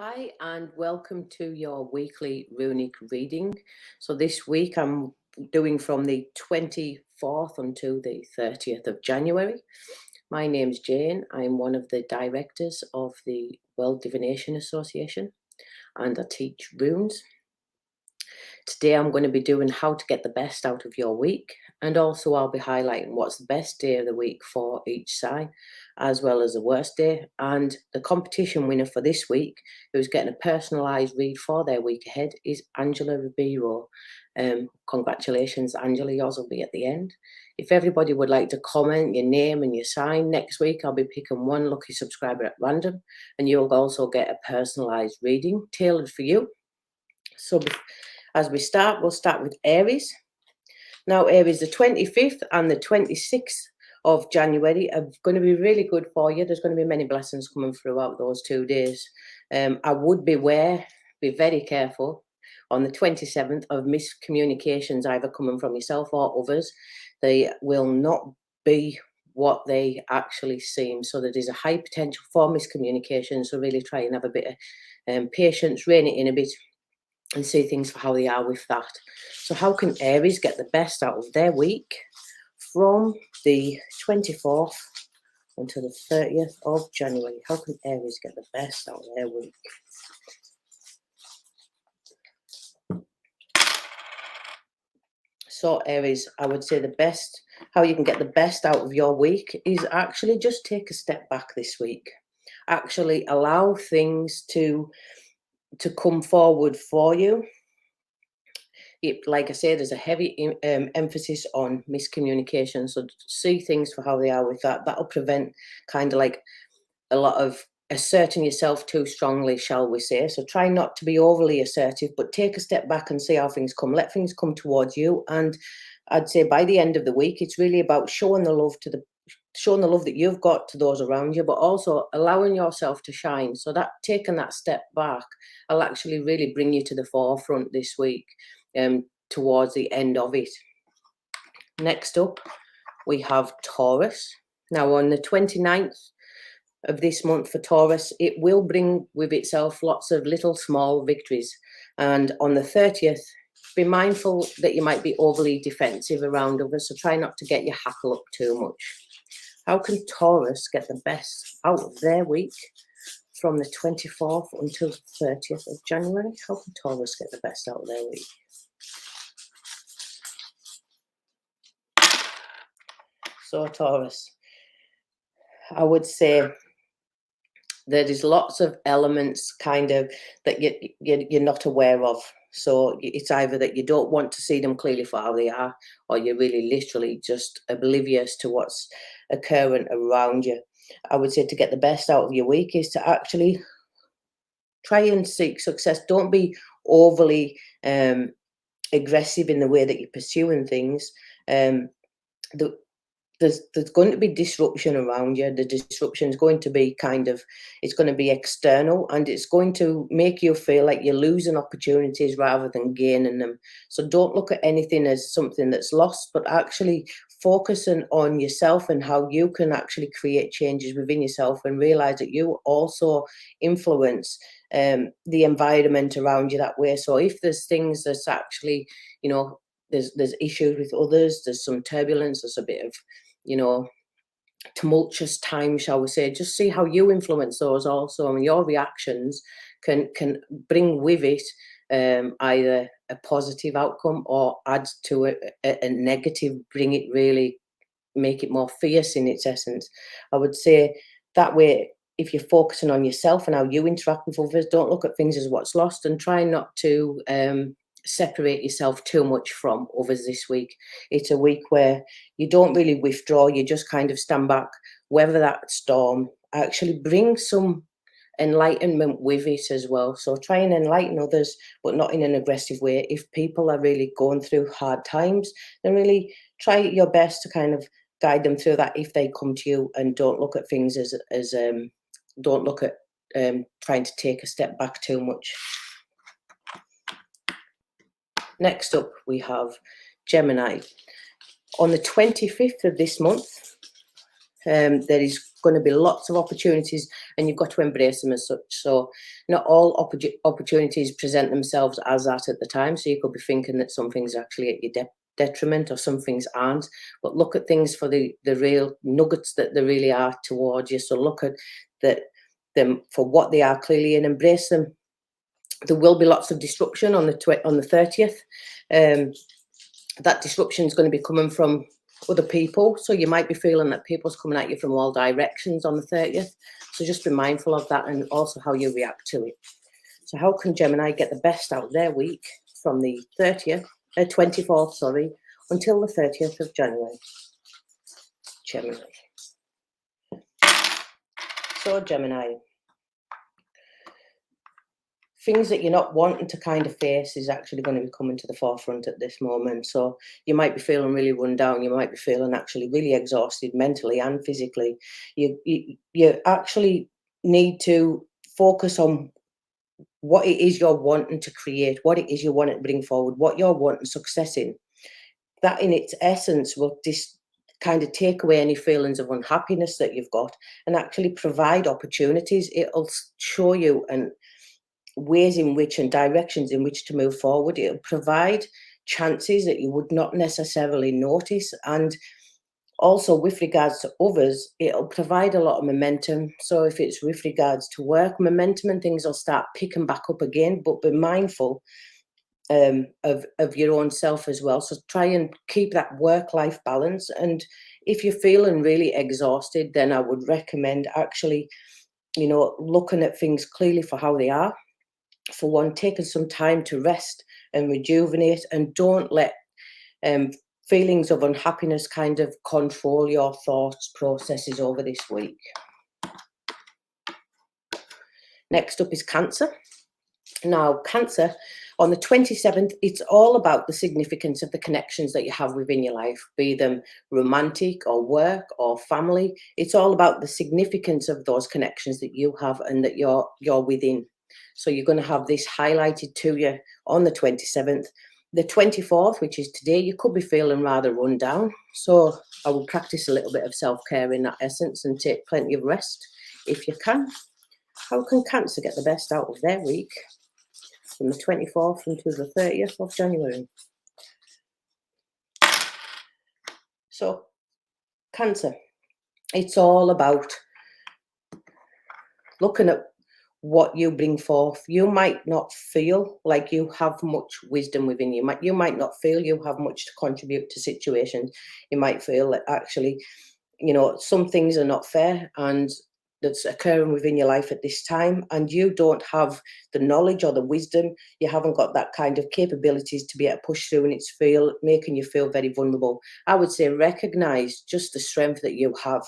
Hi and welcome to your weekly runic reading. So this week I'm doing from the 24th until the 30th of January. My name's Jane. I'm one of the directors of the World Divination Association and I teach runes. Today I'm going to be doing how to get the best out of your week, and also I'll be highlighting what's the best day of the week for each sign, as well as the worst day. And the competition winner for this week, who's getting a personalised read for their week ahead, is Angela Ribeiro. Congratulations, Angela, yours will be at the end. If everybody would like to comment your name and your sign, next week I'll be picking one lucky subscriber at random, and you'll also get a personalised reading tailored for you. So as we start, we'll start with Aries. Now, Aries, the 25th and the 26th of January are going to be really good for you. There's going to be many blessings coming throughout those 2 days. I would be very careful on the 27th of miscommunications either coming from yourself or others. They will not be what they actually seem. So there is a high potential for miscommunication. So really try and have a bit of patience, rein it in a bit, and see things for how they are with that. So how can Aries get the best out of their week from the 24th until the 30th of January? How can Aries get the best out of their week? So Aries, I would say the best, how you can get the best out of your week is actually just take a step back this week. Actually allow things to come forward for you. Like I said, there's a heavy emphasis on miscommunication. So see things for how they are with that. That'll prevent kind of like a lot of asserting yourself too strongly, shall we say. So try not to be overly assertive, but take a step back and see how things come. Let things come towards you. And I'd say by the end of the week, it's really about showing the love that you've got to those around you, but also allowing yourself to shine. So that taking that step back will actually really bring you to the forefront this week, towards the end of it. Next up, we have Taurus. Now on the 29th of this month for Taurus, it will bring with itself lots of little small victories. And on the 30th, be mindful that you might be overly defensive around others, so try not to get your hackle up too much. How can Taurus get the best out of their week from the 24th until the 30th of January? How can Taurus get the best out of their week? So Taurus, I would say there is lots of elements kind of that you're not aware of. So it's either that you don't want to see them clearly for how they are, or you're really literally just oblivious to what's occurring around you. I would say to get the best out of your week is to actually try and seek success. Don't be overly aggressive in the way that you're pursuing things. There's going to be disruption around you. The disruption is going to be it's going to be external, and it's going to make you feel like you're losing opportunities rather than gaining them. So don't look at anything as something that's lost, but actually focusing on yourself and how you can actually create changes within yourself, and realize that you also influence the environment around you that way. So if there's things that's actually, there's issues with others, there's some turbulence, there's a bit of, tumultuous time, shall we say, just see how you influence those also. I mean, your reactions can bring with it either a positive outcome or add to a negative, make it more fierce in its essence. I would say that way, if you're focusing on yourself and how you interact with others, don't look at things as what's lost, and try not to separate yourself too much from others this week. It's a week where you don't really withdraw, you just kind of stand back, weather that storm, actually bring some enlightenment with it as well. So try and enlighten others, but not in an aggressive way. If people are really going through hard times, then really try your best to kind of guide them through that if they come to you, and don't look at things as don't look at trying to take a step back too much. Next up, we have Gemini. On the 25th of this month, there is going to be lots of opportunities, and you've got to embrace them as such. So not all opportunities present themselves as that at the time. So you could be thinking that some things are actually at your detriment, or some things aren't. But look at things for the real nuggets that they really are towards you. So look at them for what they are clearly and embrace them. There will be lots of disruption on the 30th. That disruption is going to be coming from other people. So you might be feeling that people's coming at you from all directions on the 30th. So just be mindful of that, and also how you react to it. So how can Gemini get the best out of their week from the 24th, sorry, until the 30th of January? Gemini. So Gemini, things that you're not wanting to kind of face is actually going to be coming to the forefront at this moment. So you might be feeling really run down. You might be feeling actually really exhausted mentally and physically. You actually need to focus on what it is you're wanting to create, what it is you want to bring forward, what you're wanting success in. That in its essence will kind of take away any feelings of unhappiness that you've got, and actually provide opportunities. It'll show you and ways in which and directions in which to move forward. It'll provide chances that you would not necessarily notice. And also with regards to others, it'll provide a lot of momentum. So if it's with regards to work, momentum and things will start picking back up again, but be mindful of your own self as well. So try and keep that work-life balance. And if you're feeling really exhausted, then I would recommend actually, looking at things clearly for how they are. For one, taking some time to rest and rejuvenate, and don't let feelings of unhappiness kind of control your thoughts processes over this week. Next up is Cancer. Now, Cancer, on the 27th, it's all about the significance of the connections that you have within your life, be them romantic or work or family. It's all about the significance of those connections that you have and that you're within. So you're going to have this highlighted to you on the 27th. The 24th, which is today, you could be feeling rather run down. So I will practice a little bit of self-care in that essence and take plenty of rest if you can. How can Cancer get the best out of their week from the 24th until the 30th of January? So Cancer, it's all about looking at what you bring forth. You might not feel like you have much wisdom within you. You might not feel you have much to contribute to situations. You might feel that actually, some things are not fair and that's occurring within your life at this time, and you don't have the knowledge or the wisdom. You haven't got that kind of capabilities to be able to push through, and it's making you feel very vulnerable. I would say recognize just the strength that you have.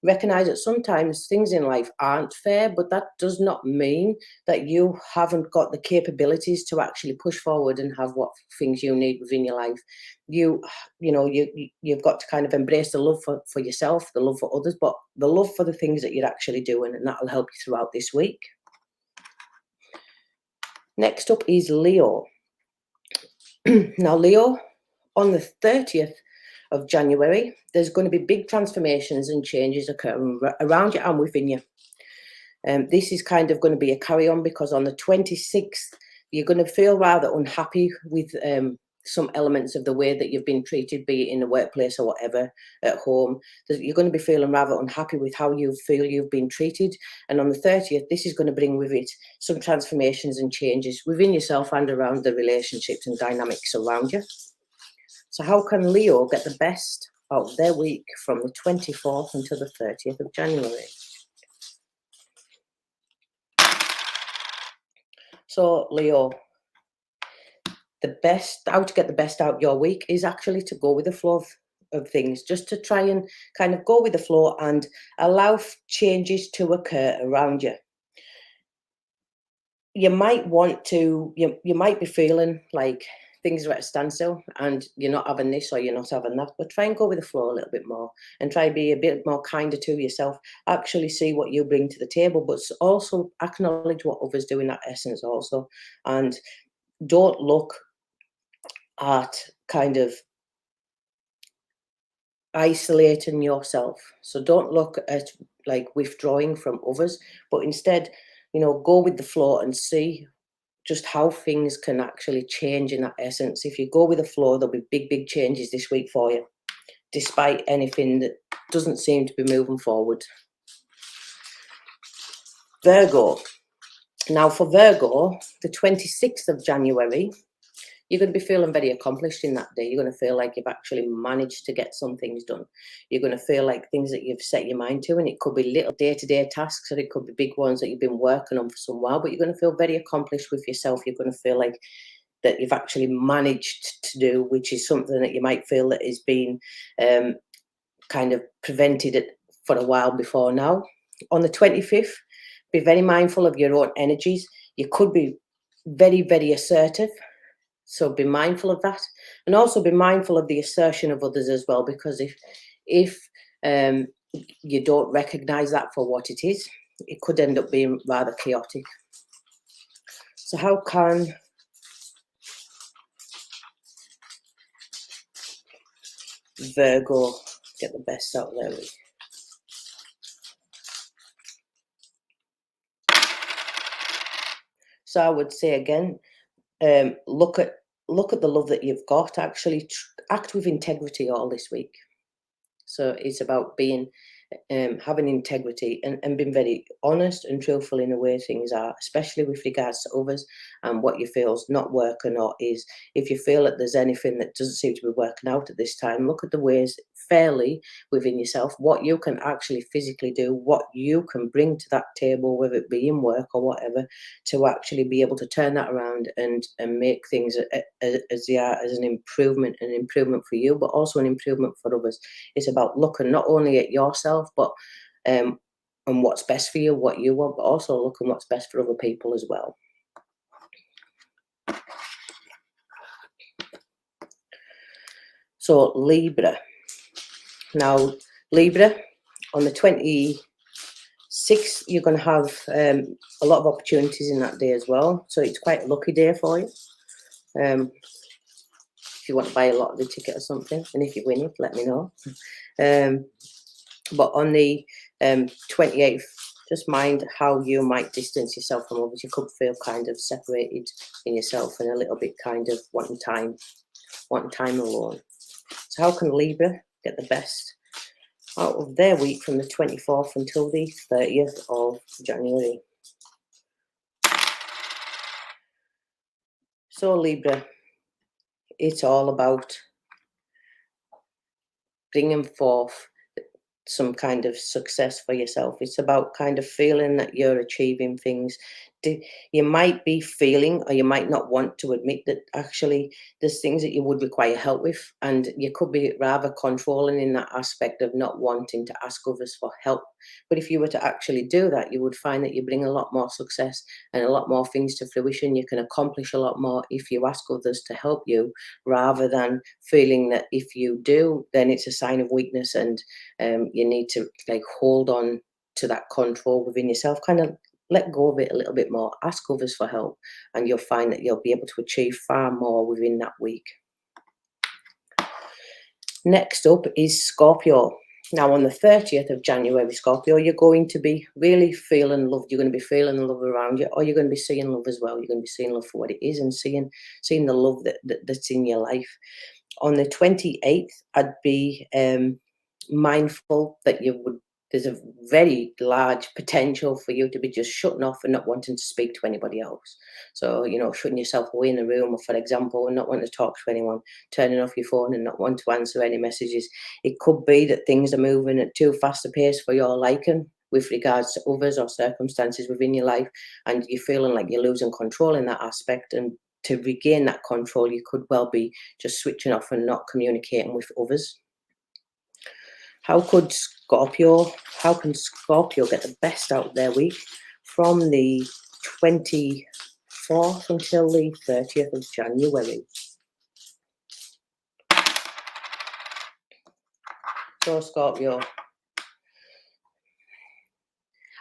Recognize that sometimes things in life aren't fair, but that does not mean that you haven't got the capabilities to actually push forward and have what things you need within your life. You've got to kind of embrace the love for yourself, the love for others, but the love for the things that you're actually doing, and that will help you throughout this week. Next up is Leo. Now, Leo, on the 30th of January, there's going to be big transformations and changes occurring around you and within you. This is kind of going to be a carry-on, because on the 26th, you're going to feel rather unhappy with some elements of the way that you've been treated, be it in the workplace or whatever, at home. You're going to be feeling rather unhappy with how you feel you've been treated. And on the 30th, this is going to bring with it some transformations and changes within yourself and around the relationships and dynamics around you. So how can Leo get the best out of their week from the 24th until the 30th of January? So Leo, how to get the best out of your week is actually to go with the flow of things, just to try and kind of go with the flow and allow changes to occur around you. You might want to, you might be feeling like things are at a standstill and you're not having this or you're not having that, but try and go with the flow a little bit more and try and be a bit more kinder to yourself. Actually see what you bring to the table, but also acknowledge what others do in that essence also. And don't look at kind of isolating yourself. So don't look at like withdrawing from others, but instead, you know, go with the flow and see just how things can actually change in that essence. If you go with the flow, there'll be big, big changes this week for you, despite anything that doesn't seem to be moving forward. Virgo. Now for Virgo, the 26th of January, you're going to be feeling very accomplished in that day. You're going to feel like you've actually managed to get some things done. You're going to feel like things that you've set your mind to, and it could be little day-to-day tasks, or it could be big ones that you've been working on for some while, but you're going to feel very accomplished with yourself. You're going to feel like that you've actually managed to do, which is something that you might feel that is being kind of prevented it for a while before now. On the 25th, be very mindful of your own energies. You could be very, very assertive. So be mindful of that, and also be mindful of the assertion of others as well, because if you don't recognize that for what it is, it could end up being rather chaotic. So how can Virgo get the best out of their week? So I would say again, look at the love that you've got. Actually, act with integrity all this week. So it's about being, having integrity and being very honest and truthful in the way things are, especially with regards to others and what you feel is not working, or is, if you feel that there's anything that doesn't seem to be working out at this time, look at the ways fairly within yourself, what you can actually physically do, what you can bring to that table, whether it be in work or whatever, to actually be able to turn that around and make things as they are, as an improvement for you, but also an improvement for others. It's about looking not only at yourself, but and what's best for you, what you want, but also looking what's best for other people as well. So Libra. Now Libra, on the 26th, you're going to have a lot of opportunities in that day as well. So it's quite a lucky day for you. If you want to buy a lottery ticket or something, and if you win it, let me know. But on the 28th, just mind how you might distance yourself from others. You could feel kind of separated in yourself and a little bit kind of wanting time alone. So how can Libra get the best out of their week from the 24th until the 30th of January? So Libra, it's all about bringing forth some kind of success for yourself. It's about kind of feeling that you're achieving things. You might be feeling, or you might not want to admit, that actually there's things that you would require help with, and you could be rather controlling in that aspect of not wanting to ask others for help. But if you were to actually do that, you would find that you bring a lot more success and a lot more things to fruition. You can accomplish a lot more if you ask others to help you, rather than feeling that if you do, then it's a sign of weakness, and you need to like hold on to that control within yourself. Kind of let go of it a little bit more, ask others for help, and you'll find that you'll be able to achieve far more within that week. Next up is Scorpio. Now on the 30th of January, Scorpio, you're going to be really feeling loved. You're going to be feeling love around you, or you're going to be seeing love as well. You're going to be seeing love for what it is, and seeing the love that's in your life. On the 28th, I'd be mindful that there's a very large potential for you to be just shutting off and not wanting to speak to anybody else. So, you know, shutting yourself away in a room, or for example, and not wanting to talk to anyone, turning off your phone and not wanting to answer any messages. It could be that things are moving at too fast a pace for your liking with regards to others or circumstances within your life, and you're feeling like you're losing control in that aspect. And to regain that control, you could well be just switching off and not communicating with others. How can Scorpio get the best out of their week from the 24th until the 30th of January? So Scorpio,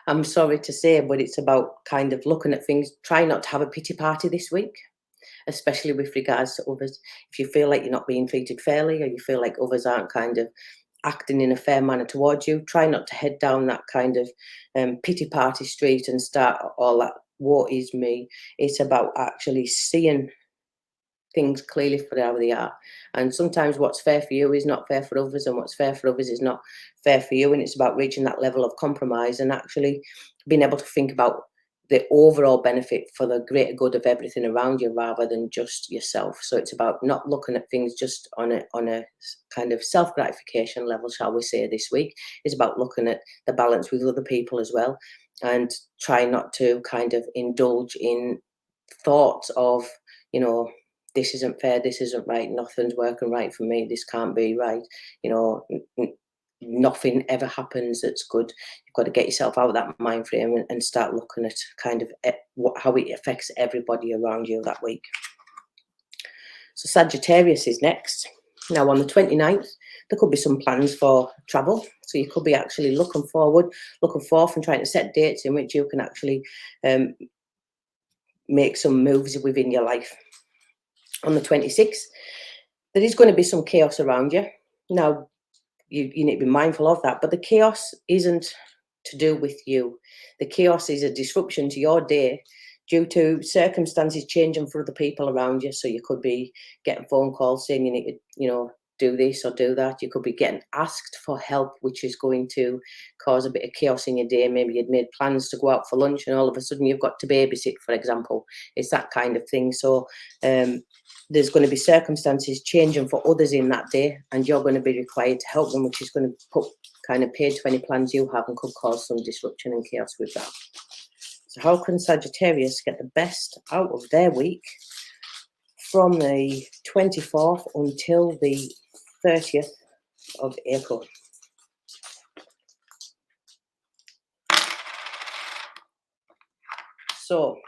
I'm sorry to say, but it's about kind of looking at things. Try not to have a pity party this week, especially with regards to others. If you feel like you're not being treated fairly, or you feel like others aren't kind of acting in a fair manner towards you. Try not to head down that kind of pity party street and start all that woe is me. It's about actually seeing things clearly for how they are. And sometimes what's fair for you is not fair for others, and what's fair for others is not fair for you. And it's about reaching that level of compromise and actually being able to think about the overall benefit for the greater good of everything around you rather than just yourself. So it's about not looking at things just on a kind of self-gratification level, shall we say, this week. It's about looking at the balance with other people as well, and try not to kind of indulge in thoughts of, you know, this isn't fair, this isn't right, nothing's working right for me, this can't be right, you know, nothing ever happens that's good. You've got to get yourself out of that mind frame and start looking at kind of how it affects everybody around you that week. So Sagittarius is next. Now on the 29th, there could be some plans for travel. So you could be actually looking forth and trying to set dates in which you can actually make some moves within your life. On the 26th, there is going to be some chaos around you. Now, you need to be mindful of that, but the chaos isn't to do with you. The chaos is a disruption to your day due to circumstances changing for other people around you. So you could be getting phone calls saying you need to, you know, do this or do that. You could be getting asked for help, which is going to cause a bit of chaos in your day. Maybe you'd made plans to go out for lunch and all of a sudden you've got to babysit, for example. It's that kind of thing. So there's going to be circumstances changing for others in that day, and you're going to be required to help them, which is going to put kind of paid to any plans you have and could cause some disruption and chaos with that. So how can Sagittarius get the best out of their week from the 24th until the 30th of April? So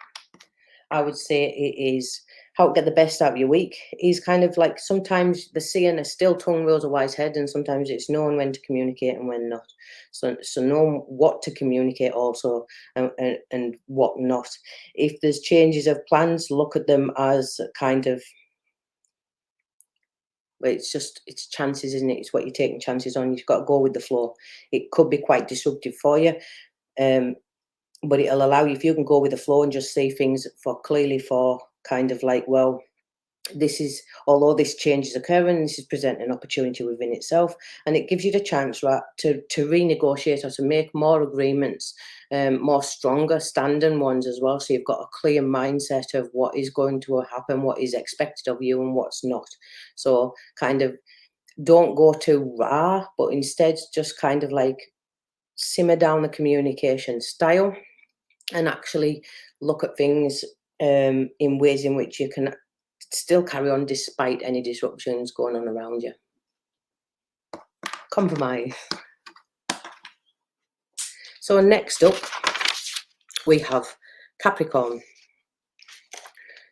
I would say it is how to get the best out of your week is kind of like sometimes the saying, a still tongue rules a wise head, and sometimes it's knowing when to communicate and when not. So know what to communicate also and what not. If there's changes of plans, look at them as kind of, well, it's chances, isn't it? It's what you're taking chances on. You've got to go with the flow. It could be quite disruptive for you. But it'll allow you, if you can go with the flow and just see things clearly for kind of like, well, this is, although this change is occurring, this is presenting an opportunity within itself, and it gives you the chance, right, to renegotiate or to make more agreements, more stronger standing ones as well. So you've got a clear mindset of what is going to happen, what is expected of you and what's not. So kind of don't go too raw, but instead just kind of like simmer down the communication style and actually look at things in ways in which you can still carry on despite any disruptions going on around you. Compromise. So next up, we have Capricorn.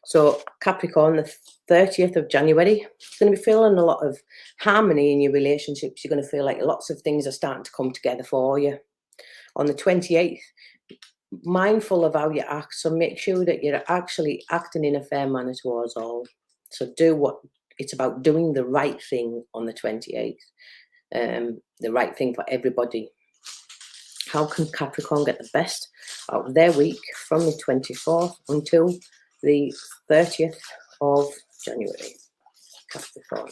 So Capricorn, the 30th of January, you're going to be feeling a lot of harmony in your relationships. You're going to feel like lots of things are starting to come together for you. On the 28th, mindful of how you act, so make sure that you're actually acting in a fair manner towards all. So it's about doing the right thing on the 28th, the right thing for everybody. How can Capricorn get the best out of their week from the 24th until the 30th of January? Capricorn.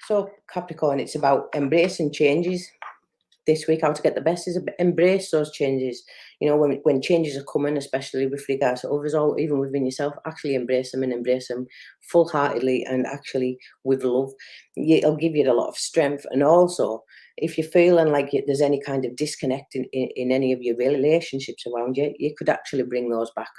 So Capricorn, it's about embracing changes. This week, how to get the best is embrace those changes. You know, when changes are coming, especially with regards to others or even within yourself, actually embrace them and embrace them full-heartedly and actually with love. It'll give you a lot of strength. And also, if you're feeling like there's any kind of disconnect in any of your relationships around you, you could actually bring those back.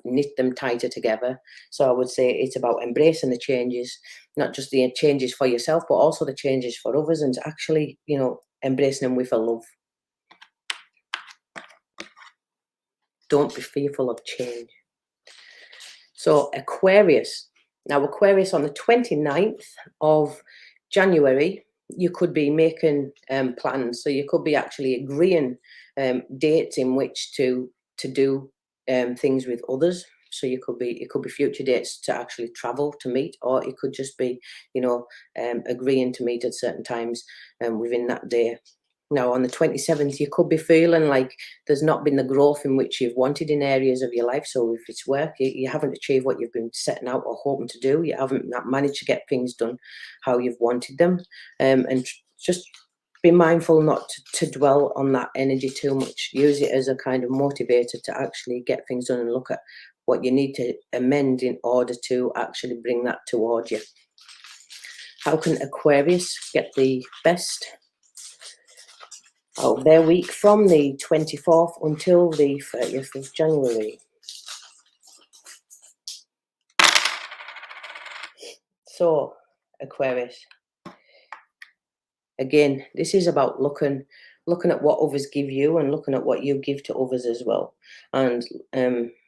Knit them tighter together. So I would say it's about embracing the changes, not just the changes for yourself, but also the changes for others, and actually, you know, embracing them with a love. Don't be fearful of change. So Aquarius. Now Aquarius, on the 29th of January, you could be making plans. So you could be actually agreeing dates in which to do things with others. So it could be future dates to actually travel to meet, or it could just be, you know, agreeing to meet at certain times within that day. Now, on the 27th, you could be feeling like there's not been the growth in which you've wanted in areas of your life. So if it's work, you haven't achieved what you've been setting out or hoping to do. You haven't managed to get things done how you've wanted them. And just be mindful not to dwell on that energy too much. Use it as a kind of motivator to actually get things done and look at what you need to amend in order to actually bring that towards you. How can Aquarius get the best out of their week from the 24th until the 30th of January? So, Aquarius, again, this is about looking at what others give you and looking at what you give to others as well, and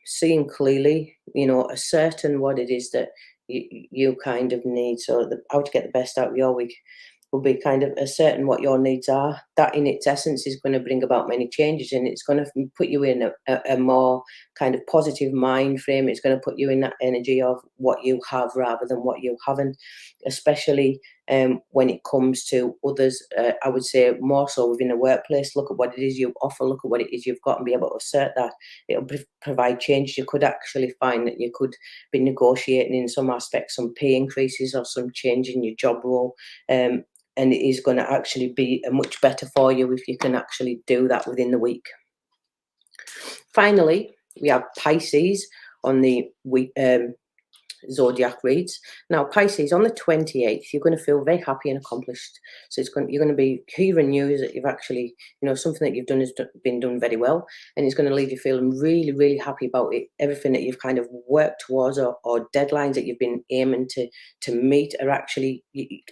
seeing clearly, you know, ascertain what it is that you kind of need. So how to get the best out of your week will be kind of ascertain what your needs are. That in its essence is going to bring about many changes, and it's going to put you in a more kind of positive mind frame. It's going to put you in that energy of what you have rather than what you haven't, especially when it comes to others. I would say more so within the workplace. Look at what it is you offer, look at what it is you've got, and be able to assert that. It'll provide change. You could actually find that you could be negotiating in some aspects some pay increases or some change in your job role. And it is going to actually be much better for you if you can actually do that within the week. Finally, we have Pisces on the week, Zodiac reads. Now, Pisces, on the 28th, you're going to feel very happy and accomplished. So you're going to be hearing news that you've actually, you know, something that you've done has been done very well, and it's going to leave you feeling really, really happy about it. Everything that you've kind of worked towards, or deadlines that you've been aiming to meet are actually,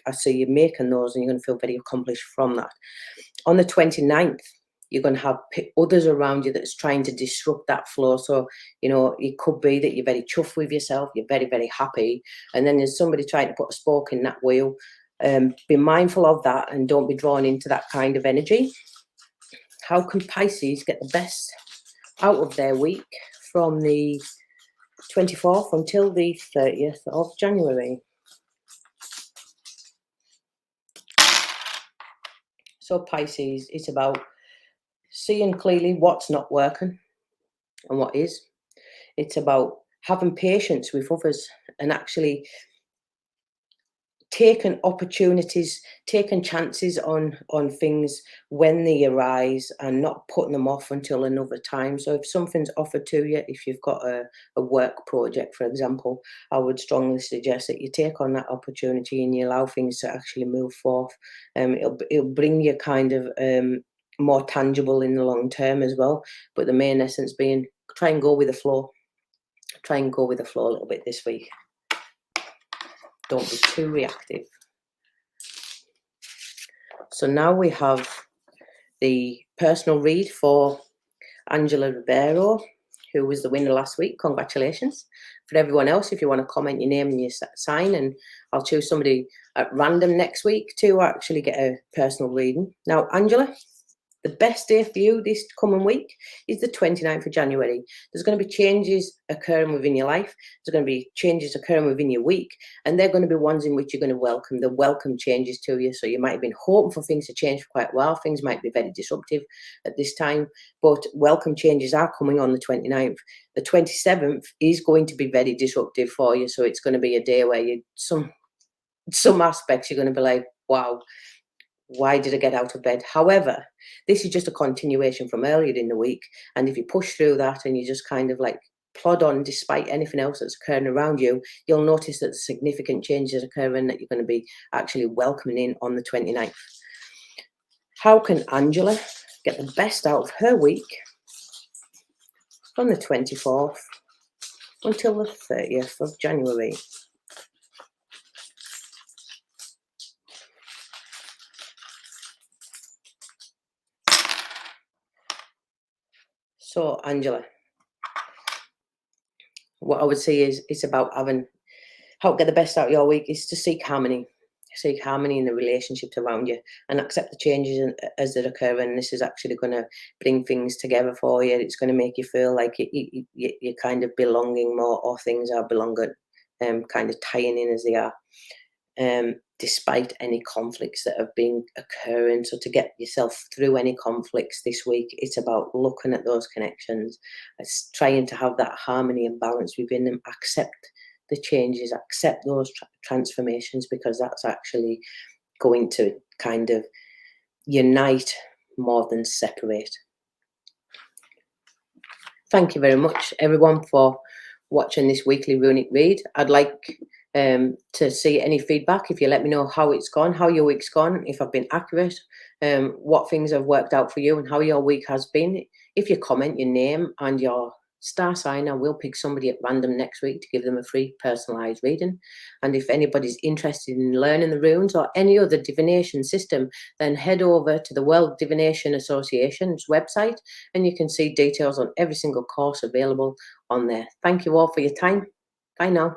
I see you making those, and you're going to feel very accomplished from that. On the 29th, you're going to have others around you that's trying to disrupt that flow. So, you know, it could be that you're very chuffed with yourself, you're very, very happy, and then there's somebody trying to put a spoke in that wheel. Be mindful of that and don't be drawn into that kind of energy. How can Pisces get the best out of their week from the 24th until the 30th of January? So Pisces, it's about seeing clearly what's not working and what is. It's about having patience with others and actually taking opportunities, taking chances on things when they arise, and not putting them off until another time. So if something's offered to you, if you've got a work project, for example, I would strongly suggest that you take on that opportunity and you allow things to actually move forth. It'll bring you kind of more tangible in the long term as well. But the main essence being, try and go with the flow. Try and go with the flow a little bit this week. Don't be too reactive. So now we have the personal read for Angela Ribeiro, who was the winner last week. Congratulations. For everyone else, if you want to comment your name and your sign, and I'll choose somebody at random next week to actually get a personal reading. Now, Angela, the best day for you this coming week is the 29th of January. There's going to be changes occurring within your life. There's going to be changes occurring within your week, and they're going to be ones in which you're going to welcome the welcome changes to you. So you might have been hoping for things to change for quite a while. Things might be very disruptive at this time, but welcome changes are coming on the 29th. The 27th is going to be very disruptive for you. So it's going to be a day where some aspects you're going to be like, wow, why did I get out of bed? However, this is just a continuation from earlier in the week. And if you push through that and you just kind of like plod on despite anything else that's occurring around you, you'll notice that significant changes occurring that you're going to be actually welcoming in on the 29th. How can Angela get the best out of her week from the 24th until the 30th of January? So, Angela, what I would say is it's about how to get the best out of your week is to seek harmony. seek harmony in the relationships around you, and accept the changes as they occur. And this is actually going to bring things together for you. It's going to make you feel like you're kind of belonging more, or things are belonging, kind of tying in as they are. Despite any conflicts that have been occurring. So to get yourself through any conflicts this week, it's about looking at those connections. It's trying to have that harmony and balance within them, accept the changes, accept those transformations, because that's actually going to kind of unite more than separate. Thank you very much, everyone, for watching this weekly runic read. I'd like to see any feedback. If you let me know how it's gone, how your week's gone, if I've been accurate, what things have worked out for you, and how your week has been. If you comment your name and your star sign, I will pick somebody at random next week to give them a free personalized reading. And if anybody's interested in learning the runes or any other divination system, then head over to the World Divination Association's website, and you can see details on every single course available on there. Thank you all for your time. Bye now.